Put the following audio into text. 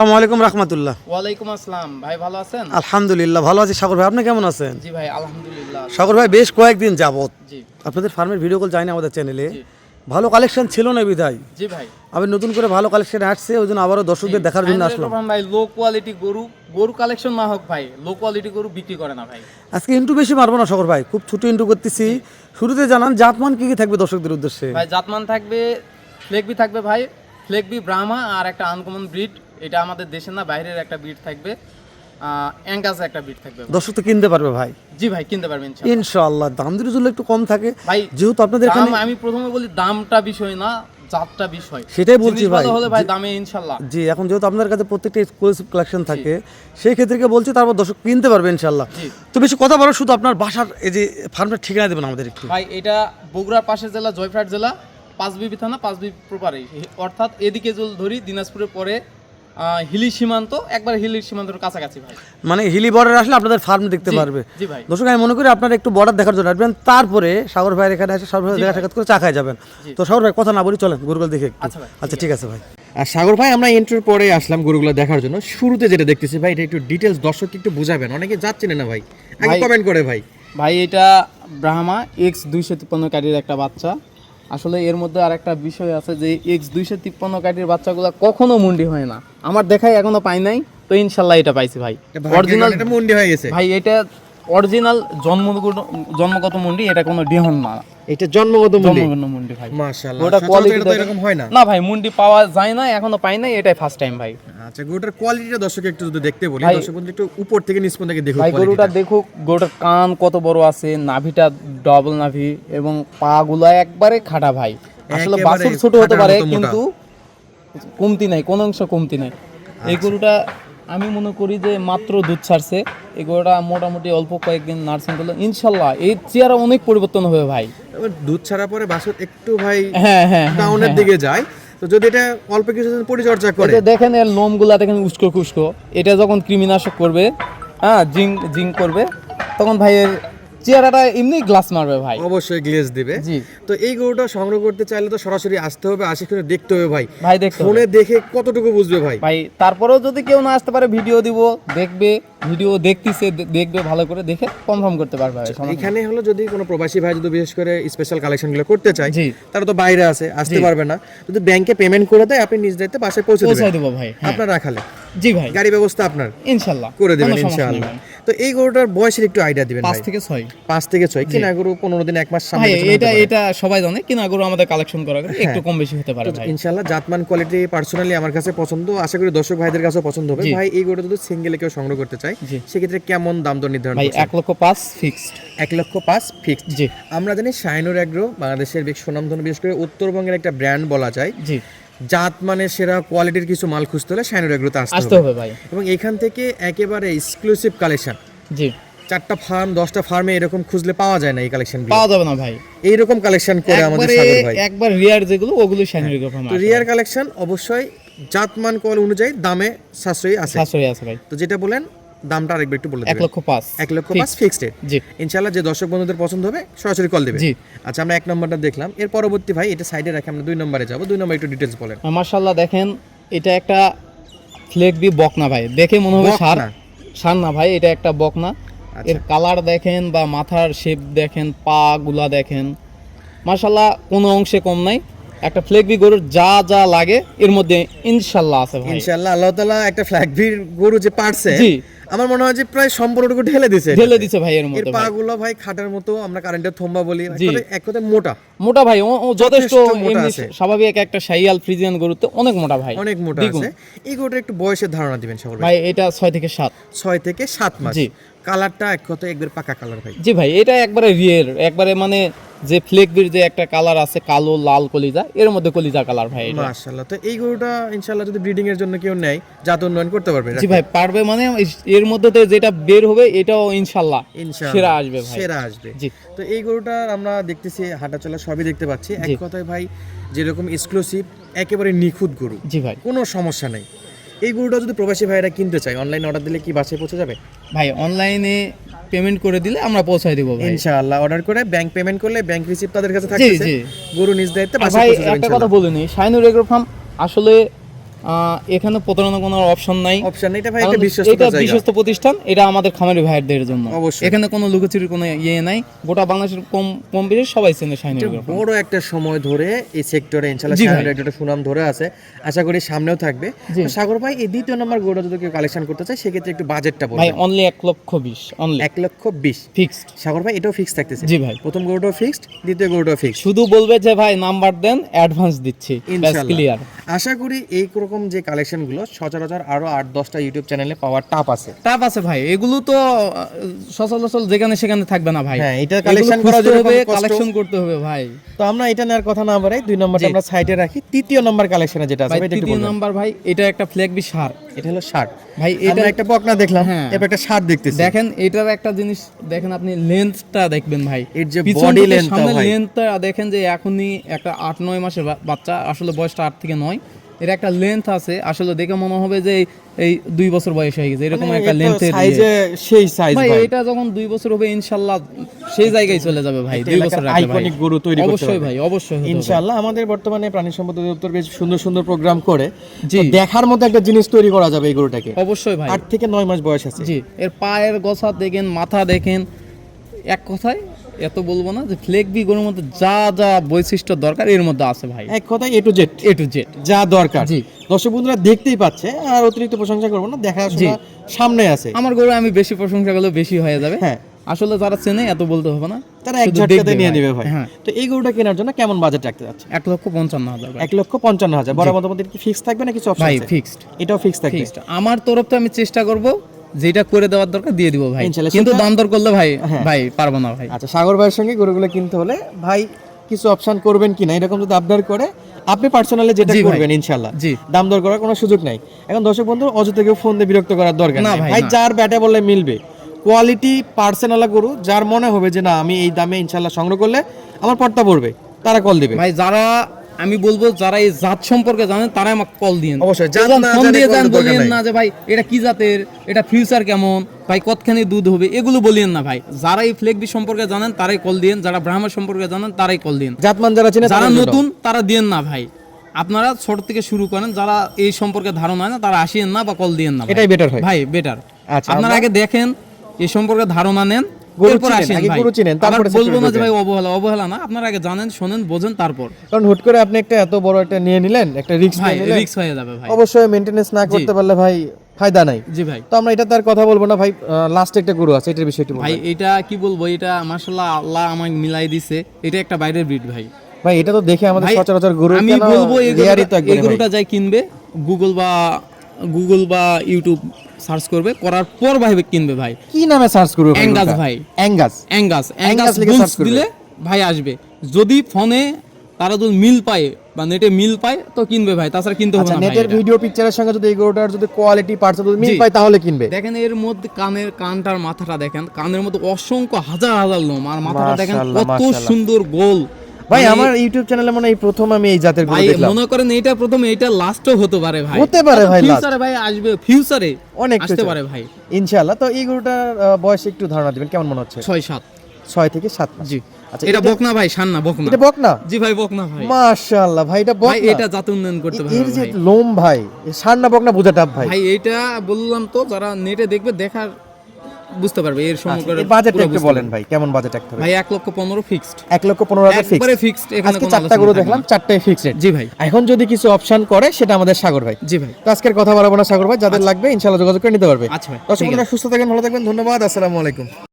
আসসালামু আলাইকুম রাহমাতুল্লাহ। ওয়ালাইকুম আসসালাম। ভাই ভালো আছেন? আলহামদুলিল্লাহ ভালো আছি। সাগর ভাই আপনি কেমন আছেন? জি ভাই আলহামদুলিল্লাহ। সাগর ভাই বেশ কয়েকদিন যাবত জি আপনাদের ফার্মের ভিডিও কল যায়নি আমাদের চ্যানেলে, জি ভালো কালেকশন ছিল না বিধায় জি ভাই। আমি নতুন করে ভালো কালেকশন আসছে, ওই জন্য আবারও দর্শকদের দেখার জন্য আসলাম। ভাই লো কোয়ালিটি গরু কালেকশন না হোক ভাই, লো কোয়ালিটি গরু বিক্রি করে না ভাই। আজকে ইন্টু বেশি মারবো না সাগর ভাই, খুব ছোট ইন্টু করতেছি। শুরুতে জানান জাতমান কি কি থাকবে দর্শকদের উদ্দেশ্যে? ভাই জাতমান থাকবে, ফ্লেগবি থাকবে ভাই, ফ্লেগবি ব্রাহ্মা আর একটা আনকমন ব্রিড, এটা আমাদের দেশের না বাইরের একটা ব্রিড থাকবে, অ্যাঙ্গাস একটা ব্রিড থাকবে। দর্শক তো কিনতে পারবে ভাই? জি ভাই কিনতে পারবেন ইনশাআল্লাহ। দাম যদি একটু কম থাকে ভাই, যেহেতু আপনাদের এখানে, আমি প্রথমে বলি দামটা বিষয় না, জাতটা বিষয়। সেটাই বলছি ভাই। হলে ভাই দামে ইনশাআল্লাহ। জি, এখন যেহেতু আপনার কাছে প্রত্যেকটা এক্সক্লুসিভ কালেকশন থাকে, সেই ক্ষেত্রে বলছি তারপর দর্শক কিনতে পারবে ইনশাআল্লাহ। তো বেশি কথা বলো, শুধু আপনার বাসার এই যে ফার্মের ঠিকানা দেবেন আমাদের একটু। ভাই এটা বগুড়ার পাশের জেলা জয়ফ্রাট জেলা, পাঁচবিবি থানা, পাঁচবিবি প্রপারে, অর্থাৎ এদিকে যদি ধরি দিনাজপুরের পরে হিলি সীমান্ত, একবার হিলির সীমান্তের কাছাকাছি ভাই। মানে হিলি বর্ডার আসলে আপনাদের ফার্ম দেখতে পারবে। জি ভাই। দর্শক আমি মনে করি আপনারা একটু বর্ডার দেখার জন্য আসবেন, তারপরে সাগর ভাইয়ের এখানে এসে সাগর ভাই দেখা সাক্ষাৎ করে চা খাই যাবেন। তো সাগর ভাই কথা না বলি, চলেন গরুগুলো দেখে একটু। আচ্ছা ঠিক আছে ভাই। আর সাগর ভাই আমরা এন্ট্রির পরে আসলাম গরুগুলো দেখার জন্য। শুরুতে যেটা দেখতেছি ভাই, এটা একটু ডিটেলস দর্শককে একটু বুঝাবেন, অনেকে যাচ্ছে না ভাই, আগে কমেন্ট করে ভাই। ভাই এটা ব্রাহ্মা এক্স 253 কাঠির একটা বাচ্চা। আসলে এর মধ্যে আর একটা বিষয় আছে যে এক্স 253 কাঠির বাচ্চাগুলো কখনো মুন্ডি হয় না, আমার দেখাই এখনো পাই নাই, তো ইনশাল্লাহ এটা পাইছি ভাই। অরিজিনাল এটা মুন্ডি হয়ে গেছে ভাই, এটা অরিজিনাল জন্মগত মুন্ডি, এটা কোনো ডিহন না, এটা জন্মগত মুন্ডি ভাই। মাশাআল্লাহ। ওটা কোয়ালিটি তো এরকম হয় না। না ভাই, মুন্ডি পাওয়া যায় না, এখনো পাই নাই, এটাই ফার্স্ট টাইম ভাই। আচ্ছা, গরুটার কোয়ালিটিটা দর্শক একটু যদি দেখতে বলি, দর্শক বন্ধু একটু উপর থেকে নিচ পর্যন্ত দেখুন ভাই। গরুটা দেখুক, গরুটার কান কত বড় আছে, নাভিটা ডবল নাভি এবং পা গুলা একবারে খাটা ভাই। আসলে বাছুর ছোট হতে পারে কিন্তু কমতি নাই, কোন অংশ কমতি নাই। এই গরুটা আমি মনে করি যে মাত্র দুধ ছাড়ছে, এই গরুটা মোটামুটি অল্প কয়েকদিন নার্সিং করলে ইনশাল্লাহ এই চেহারা অনেক পরিবর্তন হবে ভাই। দুধ ছাড়া পরে বাছুর একটু ভাই ডাউনের দিকে যায়, তো যদি এটা অল্প কিছুদিন পরিচর্যা করে, দেখেন এর লোমগুলা দেখেন উস্কো খুস্কো, এটা যখন কৃমিনাশক করবে, হ্যাঁ জিঙ্ক করবে, তখন ভাই এর চেহারাটা এমনি গ্লাস মারবে ভাই, অবশ্যই গ্লেজ দিবে। জি। তো এই গরুটা সংগ্রহ করতে চাইলে তো সরাসরি আসতে হবে, আসে করে দেখতে হবে ভাই। ভাই দেখতে ফোনে দেখে কতটুকু বুঝবে ভাই? ভাই তারপরেও যদি কেউ না আসতে পারে, ভিডিও দিব, দেখবে, ভিডিও দেখতেছে, দেখবে, ভালো করে দেখে কনফার্ম করতে পারবে ভাই। এখানে হলো যদি কোনো প্রবাসী ভাই যদি বিশেষ করে স্পেশাল কালেকশনগুলো করতে চায়, জি, তারা তো বাইরে আছে, আসতে পারবে না, যদি ব্যাংকে পেমেন্ট করে দেয় আপনি নিজ দায়িত্বে বাসায় পৌঁছে দেব ভাই। আপনার রাখালে জি ভাই, গাড়ি ব্যবস্থা আপনার ইনশাআল্লাহ করে দেবেন ইনশাআল্লাহ। তো এই গরুটার বয়সের একটু আইডিয়া দিবেন ভাই। 5 থেকে 6 কিনা গরু, 15 দিন 1 মাস সামনে ভাই। এটা সবাই জানে, কিনা গরু আমাদের কালেকশন করা একটু কম বেশি হতে পারে ভাই। ইনশাআল্লাহ জাতমান কোয়ালিটি পার্সোনালি আমার কাছে পছন্দ, আশা করি দর্শক ভাইদের কাছেও পছন্দ হবে ভাই। এই গরুটা যদি সিঙ্গেলে কেউ সংগ্রহ করতে চায়, সেক্ষেত্রে কেমন দাম দর নির্ধারণ ভাই? 1,05,000 ফিক্সড। 1,05,000 ফিক্সড। জি। আমরা জানি শাইনুর এগ্রো বাংলাদেশের বেশ সুনামধন্য, বিশেষ করে উত্তরবঙ্গের একটা ব্র্যান্ড বলা যায়। জি। জাত মানে সেরা কোয়ালিটির কিছু মাল খুঁজতে হলে শাইনুর এগ্রোতে আসতে হবে ভাই। এবং এখান থেকে একেবারে এক্সক্লুসিভ কালেকশন, জি, 4টা ফার্ম 10টা ফার্মে এরকম খুঁজলে পাওয়া যায় না, এই কালেকশন পাওয়া যাবে না ভাই। এইরকম কালেকশন করে আমাদের সাগর ভাই একবার রিয়ার যেগুলো, ওগুলো শাইনুর এগ্রো ফার্ম। তো রিয়ার কালেকশন অবশ্যই জাতমান কোয়ালিটি অনুযায়ী দামে সাশ্রয়ী আছে ভাই। তো যেটা বলেন দামটা আরেকবার একটু বলে দিবেন। 1,05,000 1,05,000 ফিক্সড। জি। ইনশাআল্লাহ যে দর্শক বন্ধুদের পছন্দ হবে সরাসরি কল দিবেন। জি। আচ্ছা, আমরা 1 নম্বরটা দেখলাম, এর পরবর্তী ভাই এটা সাইডে রাখি, আমরা 2 নম্বরে যাব। 2 নম্বর একটু ডিটেইলস বলেন। মাশাআল্লাহ, দেখেন এটা একটা ফ্লেগবি বকনা ভাই, দেখে মনে হবে সার না ভাই, এটা একটা বকনা। এর কালার দেখেন বা মাথার শেপ দেখেন, পা গুলা দেখেন, মাশাআল্লাহ কোনো অংশে কম নাই। একটা ফ্লেগবি গরুর যা যা লাগে এর মধ্যে ইনশাআল্লাহ আছে ভাই। ইনশাআল্লাহ আল্লাহ তাআলা একটা ফ্ল্যাগবির গরু যে পারছে, জি, আমার মনে হয় যে প্রায় সম্পূর্ণটুকু ঢেলে দিছে ভাই এর মধ্যে। এর পাগুলো ভাই খাটের মতো, আমরা কারেন্টের থম্বা বলি, এক কথায় মোটা ভাই, ও যথেষ্ট স্বাভাবিক একটা শাইয়াল ফ্রিজিয়ান গরুতে অনেক মোটা ভাই, অনেক মোটা আছে। এই গরুটার একটু বয়সের ধারণা দিবেন সকল ভাই। এটা 6 থেকে 7 মাস। জি। কালারটা এক কথায় একবার পাকা কালার ভাই। জি ভাই, এটা একবারে রিয়ের, একবারে মানে যে ফ্লেগবির যে একটা কালার আছে কালো লাল কলিজা, এর মধ্যে কলিজা কালার ভাই। মাশাআল্লাহ। তো এই গরুটা ইনশাআল্লাহ যদি ব্রিডিং এর জন্য কেউ নেয়, জাত উন্নয়ন করতে পারবে? জি ভাই পারবে, মানে এর মধ্যে যেটা বের হবে এটাও ইনশাআল্লাহ সেরা আসবে ভাই, সেরা আসবে। জি। তো এই গরুটা আমরা দেখতেছি হাঁটা চলা সবই দেখতে পাচ্ছি, এক কথায় ভাই যেরকম এক্সক্লুসিভ, একেবারে নিখুঁত গরু। জি ভাই, কোনো সমস্যা নেই। এই গরুটা যদি প্রবাসী ভাইরা কিনতে চায়, অনলাইনে অর্ডার দিলে কি বাসায় পৌঁছে যাবে? ভাই অনলাইনে পেমেন্ট করে দিলে আমরা পৌঁছায় দিব ভাই ইনশাআল্লাহ। অর্ডার করে ব্যাংক পেমেন্ট করলে ব্যাংক রিসিপ্ট তাদের কাছে থাকছে, গরু নিজ দায়িত্বে বাসায় ভাই। পৌঁছে যাবে। একটা কথা বলিনি, শাইনুর এগ্রো ফার্ম আসলে এখানে প্রতারণা কোনো অপশন নাই। অপশন এটা ভাই কারণ একটা বিশ্বস্ত এটা জায়গা। বিশ্বস্ত প্রতিষ্ঠান, এটা আমাদের খামারি ভাইদের জন্য। অবশ্যই। এখানে কোনো লুকোচুরির কোনো ইয়ে নাই, গোটা বাংলাদেশের কম বেশি সবাই চেনে শাহিন এটা এগ্রো। বড় একটা সময় ধরে এই সেক্টরে ইনশাআল্লাহ জি ভাই। শাহিন এগ্রোর একটা সুনাম ধরে আছে, আশা করি সামনেও থাকবে। জি। তো সাগর ভাই এই দ্বিতীয় নাম্বার গরুটা যদি কেউ কালেকশন করতে চায় সেক্ষেত্রে একটু বাজেটটা ভাই বলবেন। Only 1,20,000 only 1,20,000 fixed. সাগর ভাই এটাও ফিক্স থাকতেছে? জি ভাই। প্রথম গরুটাও ফিক্সড, দ্বিতীয় গরুটাও ফিক্সড শুধু বলবে যে ভাই নাম্বার দেন, অ্যাডভান্স দিচ্ছি, ব্যাস ইনশাআল্লাহ। ক্লিয়ার। আশা করি এই রকম যে কালেকশনগুলো সচরাচর আরো 8-10টা ইউটিউব চ্যানেলে পাওয়ার টাপ আছে। টাপ আছে ভাই, এগুলো তো সচরাচর যেখানে সেখানে থাকবে না ভাই। হ্যাঁ, এটা এগুলো কালেকশন করা খুঁজতে যেরকম হবে, কষ্ট। কালেকশন করতে হবে ভাই। তো আমরা এটা নেওয়ার কথা না বাড়াই, 2 নম্বরটা জি। আমরা সাইডে রাখি। তৃতীয় নম্বর কালেকশনে যেটা আছে ভাই ভাই এটা একটু তৃতীয় বলবেন। নাম্বার ভাই, এটা একটা ফ্ল্যাগবি সার এটা হলো শার্ট ভাই। এটা এটা একটা বকনা দেখলাম, হ্যাঁ। এবার একটা শার্ট দেখতেছি। দেখেন এটার একটা জিনিস দেখেন, আপনি লেন্থটা দেখবেন ভাই, এর যে পিছন body থেকে length টা সামনের ভাই। লেন্থটা দেখেন যে এখনই একটা 8-9 মাসের বাচ্চা, আসলে বয়সটা 8 থেকে 9, এর একটা লেন্থ আছে, আসলে দেখে মনে হবে যে এই 2 বছর বয়স হয়ে গেছে, এরকম একটা লেন্থের সাইজে সেই সাইজ ভাই। ভাই। এটা যখন 2 বছর হবে ইনশাআল্লাহ সেই জায়গায় চলে যাবে ভাই, 2 বছর রাখলে ভাই। আইকনিক গরু তৈরি করতে অবশ্যই হবে ভাই, অবশ্যই হতে হবে। ইনশাআল্লাহ। আমাদের বর্তমানে প্রাণী সম্পদ অধিদপ্তর বেশ সুন্দর সুন্দর প্রোগ্রাম করে, জি। তো দেখার মতো একটা জিনিস তৈরি করা যাবে এই গরুটাকে। অবশ্যই ভাই। 8 থেকে 9 মাস বয়স আছে। জি, এর পায়ের গোছা দেখেন, মাথা দেখেন, এক কথায় এত বলবো না যে ফ্লেগবি গরুর মধ্যে যা যা বৈশিষ্ট্য দরকার এর মধ্যে আছে ভাই, এক কথায় A to Z A to Z. যা দরকার। জি। দর্শক বন্ধুরা দেখতেই পাচ্ছে, আর অতিরিক্ত প্রশংসা করবো না, দেখাশোনা সামনে আছে। আমার গরু আমি বেশি প্রশংসা করলে বেশি হয়ে যাবে। হ্যাঁ। আসলে যারা চেনে এত বলতে হবে না, তারা এক শুধু ঝটকাতে দেখবে নিয়ে ভাই। নেবে ভাই। হ্যাঁ, তো এই গরুটা কেনার জন্য কেমন বাজেট রাখতে যাচ্ছে? 1,55,000 ভাই। 1,55,000 বড় মতামত কি ফিক্স থাকবে না কিছু অপশন ভাই আছে? ফিক্সড, এটাও ফিক্স থাকবে। ফিক্সড। আমার তরফ থেকে আমি চেষ্টা করব যেটা করে দেওয়ার দরকার দিয়ে দিব ভাই, ইনশাআল্লাহ। কিন্তু সেটা- দাম দর করলে ভাই হ্যাঁ। ভাই পারবো না ভাই। আচ্ছা, সাগর ভাইয়ের সঙ্গে গরুগুলো কিনতে হলে ভাই কিছু অপশন করবেন কিনা এরকম যদি আবদার করে, আপনি পার্সোনালি যেটা জি ভাই। করবেন ইনশাআল্লাহ, জি। দাম দর করার কোনো সুযোগ নাই। এখন দর্শক বন্ধু অযথা কেউ ফোন দিয়ে বিরক্ত করার দরকার না নেই ভাই, ভাই, না। যার ব্যাটে বললে মিলবে, কোয়ালিটি পার্সোনাল গরু, যার মনে হবে যে না আমি এই দামে ইনশাআল্লাহ সংগ্রহ করলে আমার পড়তা পড়বে, তারা কল দিবে। ভাই যারা, আমি বলবো যারা এই জাত সম্পর্কে জানেন তারাই আমাকে কল দিন। অবশ্যই, জাত না ফোন জানে দিয়ে call যান, দেওয়ার দরকার বলিয়েন নাই। না যে ভাই এটা কি জাতের, এটা ফিউচার কেমন, ভাই কতখানি দুধ হবে, এগুলো বলিয়েন না ভাই। যারা এই ফ্লেগবি সম্পর্কে জানেন তারাই কল দিন, যারা ব্রাহ্মণ সম্পর্কে জানেন তারাই কল দিন। জাতমান যারা চিনে যারা তারা নতুন তারা দিয়েন না ভাই, আপনারা ছোট থেকে শুরু করেন। যারা এই সম্পর্কে ধারণা হয় না তারা আসিয়েন না বা কল দিয়েন না ভাই। এটাই better হয়। ভাই বেটার। আচ্ছা, আপনারা আমরা- আগে দেখেন, এই সম্পর্কে ধারণা নেন, গরু এরপর চিনেন, আসেন আগে ভাই। গরু চিনেন, আবার তারপরে বলবো না যে sector ভাই অবহেলা না, আপনারা আগে জানেন, শোনেন, বোঝেন, তারপর কারণ হুট করে আপনি একটা এত বড় একটা নিয়ে নিলেন, একটা রিস্ক ভাই নিয়ে নিলেন, রিস্ক হয়ে যাবে ভাই। অবশ্যই মেইনটেনেন্স না করতে পারলে ভাই ফায়দা নাই। জি ভাই। তো আমরা এটা তার কথা বলবো না ভাই, লাস্ট একটা গরু আছে, এটার বিষয়টি ভাই বলবেন। এটা কি বলবো, এটা মাশাআল্লাহ আল্লাহ আমাকে মিলাই দিছে, এটা একটা বাইরের ব্রিড ভাই। ভাই এটা তো দেখে আমাদের ভাই, সচরাচর গরু আমি কেন বলবো রেয়ারই তো একবারে এই গরুটা যাই কিনবে, গুগল বা ইউটিউব সার্চ করবে, করার পর ভাই কিনবে ভাই। ভাই। কি নামে সার্চ করবে ভাই? অ্যাঙ্গাস গরুটা? ভাই। অ্যাঙ্গাস। অ্যাঙ্গাস লিখে বুলস search করবে। দিলে ভাই আসবে। যদি ফোনে তারা যদি মিল পায় বা নেটে মিল পায় তো কিনবে ভাই, তাছাড়া কিনতে হবে আচ্ছা, না ভাই নেটের এটা। ভিডিও পিকচারের সঙ্গে যদি এই গরুটার যদি কোয়ালিটি পার্টস যদি মিল জি। পায় তাহলে কিনবে। দেখেন এর মধ্যে কানটার মাথাটা দেখেন, কানের মধ্যে অসংখ্য হাজার হাজার লোম, আর মাথাটা দেখেন মাশাআল্লাহ, কত মাশাআল্লাহ। সুন্দর গোল। ভাই মানে আমার ইউটিউব চ্যানেলে মনে হয় এই প্রথম আমি এই জাতের গরু ভাই দেখলাম। মনে করেন এইটা প্রথম, এইটা লাস্টও হতে পারে ভাই, হতে পারে ভাই, last। ফিউচারে ভাই আসবে, ফিউচারে অনেক আসতে future। পারে ভাই। ইনশাআল্লাহ। তো এই গরুটার বয়স একটু ধারণা দিবেন কেমন মনে হচ্ছে? 6-7। 6 থেকে 7 মাস। জি। আচ্ছা, এটা বকনা ভাই, সান্না বকনা। এটা বকনা? জি ভাই বকনা ভাই। মাশাআল্লাহ ভাই, এটা ভাই বকনা। এটা জাত উন্নয়ন করতে এর পারবে যে ভাই। লোম ভাই, এই সান্না বকনা বোঝা টাপ ভাই। ভাই এটা বললাম তো, যারা নেটে দেখবে দেখার বুঝতে পারবে এর সম্পর্কে। এই বাজেটটা একটু বলেন ভাই, কেমন বাজেট রাখতে হবে? ভাই 1,15,000 ফিক্সড, 1,15,000 ফিক্স। একবারে ফিক্সড। এখানে আজকে কোনো 4টা আলোচনা গরু থাকবে দেখলাম, না। 4টাই ফিক্সড রেট। জি ভাই। এখন যদি কিছু অপশন করে সেটা আমাদের সাগর ভাই। জি ভাই। তো আজকের কথা বলাবো না সাগর ভাই, যাদের লাগবে ইনশাআল্লাহ যোগাযোগ করে নিতে পারবে। আচ্ছা ভাই, দর্শক ঠিক বন্ধুরা সুস্থ থাকেন, ভালো থাকবেন, ধন্যবাদ, আসসালামু আলাইকুম।